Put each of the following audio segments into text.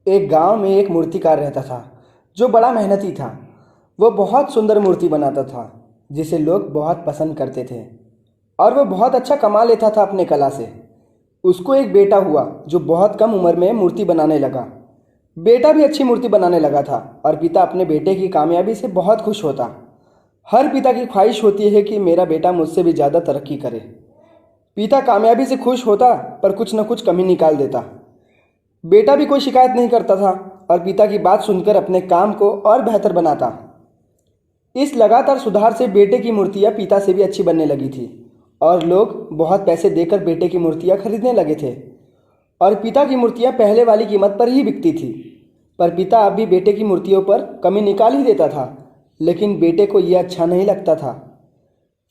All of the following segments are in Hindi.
एक गांव में एक मूर्तिकार रहता था जो बड़ा मेहनती था। वह बहुत सुंदर मूर्ति बनाता था जिसे लोग बहुत पसंद करते थे और वह बहुत अच्छा कमा लेता था अपने कला से। उसको एक बेटा हुआ जो बहुत कम उम्र में मूर्ति बनाने लगा। बेटा भी अच्छी मूर्ति बनाने लगा था और पिता अपने बेटे की कामयाबी से बहुत खुश होता। हर पिता की ख्वाहिश होती है कि मेरा बेटा मुझसे भी ज़्यादा तरक्की करे। पिता कामयाबी से खुश होता पर कुछ न कुछ कमी निकाल देता। बेटा भी कोई शिकायत नहीं करता था और पिता की बात सुनकर अपने काम को और बेहतर बनाता। इस लगातार सुधार से बेटे की मूर्तियाँ पिता से भी अच्छी बनने लगी थी और लोग बहुत पैसे देकर बेटे की मूर्तियाँ खरीदने लगे थे और पिता की मूर्तियाँ पहले वाली कीमत पर ही बिकती थी। पर पिता अब भी बेटे की मूर्तियों पर कमी निकाल ही देता था, लेकिन बेटे को यह अच्छा नहीं लगता था।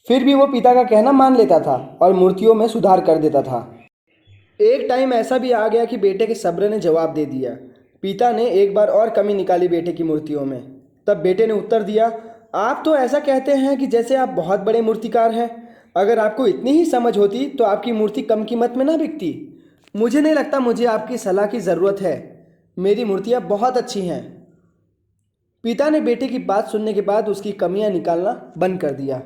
फिर भी वो पिता का कहना मान लेता था और मूर्तियों में सुधार कर देता था। एक टाइम ऐसा भी आ गया कि बेटे के सब्र ने जवाब दे दिया। पिता ने एक बार और कमी निकाली बेटे की मूर्तियों में। तब बेटे ने उत्तर दिया, आप तो ऐसा कहते हैं कि जैसे आप बहुत बड़े मूर्तिकार हैं। अगर आपको इतनी ही समझ होती तो आपकी मूर्ति कम कीमत में ना बिकती। मुझे नहीं लगता मुझे आपकी सलाह की ज़रूरत है। मेरी मूर्तियाँ बहुत अच्छी हैं। पिता ने बेटे की बात सुनने के बाद उसकी कमियां निकालना बंद कर दिया।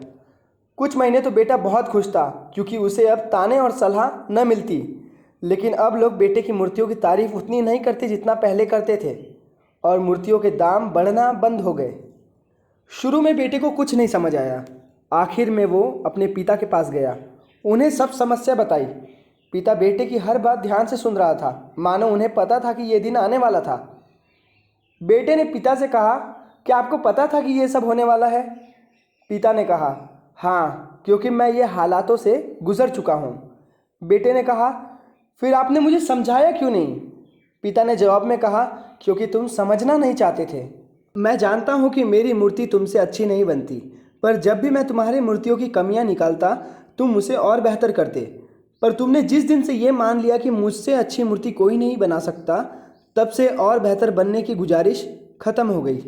कुछ महीने तो बेटा बहुत खुश था क्योंकि उसे अब ताने और सलाह न मिलती। लेकिन अब लोग बेटे की मूर्तियों की तारीफ उतनी नहीं करते जितना पहले करते थे और मूर्तियों के दाम बढ़ना बंद हो गए। शुरू में बेटे को कुछ नहीं समझ आया। आखिर में वो अपने पिता के पास गया, उन्हें सब समस्या बताई। पिता बेटे की हर बात ध्यान से सुन रहा था, मानो उन्हें पता था कि ये दिन आने वाला था। बेटे ने पिता से कहा, क्या आपको पता था कि ये सब होने वाला है? पिता ने कहा, हाँ, क्योंकि मैं ये हालातों से गुजर चुका हूँ। बेटे ने कहा, फिर आपने मुझे समझाया क्यों नहीं? पिता ने जवाब में कहा, क्योंकि तुम समझना नहीं चाहते थे। मैं जानता हूँ कि मेरी मूर्ति तुमसे अच्छी नहीं बनती, पर जब भी मैं तुम्हारी मूर्तियों की कमियाँ निकालता तुम उसे और बेहतर करते। पर तुमने जिस दिन से ये मान लिया कि मुझसे अच्छी मूर्ति कोई नहीं बना सकता, तब से और बेहतर बनने की गुजारिश खत्म हो गई।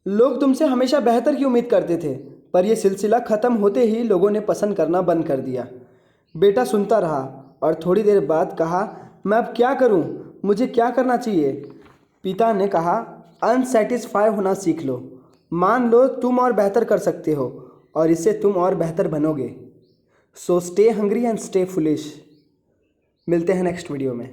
लोग तुमसे हमेशा बेहतर की उम्मीद करते थे, पर यह सिलसिला ख़त्म होते ही लोगों ने पसंद करना बंद कर दिया। बेटा सुनता रहा और थोड़ी देर बाद कहा, मैं अब क्या करूं? मुझे क्या करना चाहिए? पिता ने कहा, अनसेटिस्फाई होना सीख लो। मान लो तुम और बेहतर कर सकते हो और इससे तुम और बेहतर बनोगे। So stay hungry and stay foolish. मिलते हैं नेक्स्ट वीडियो में।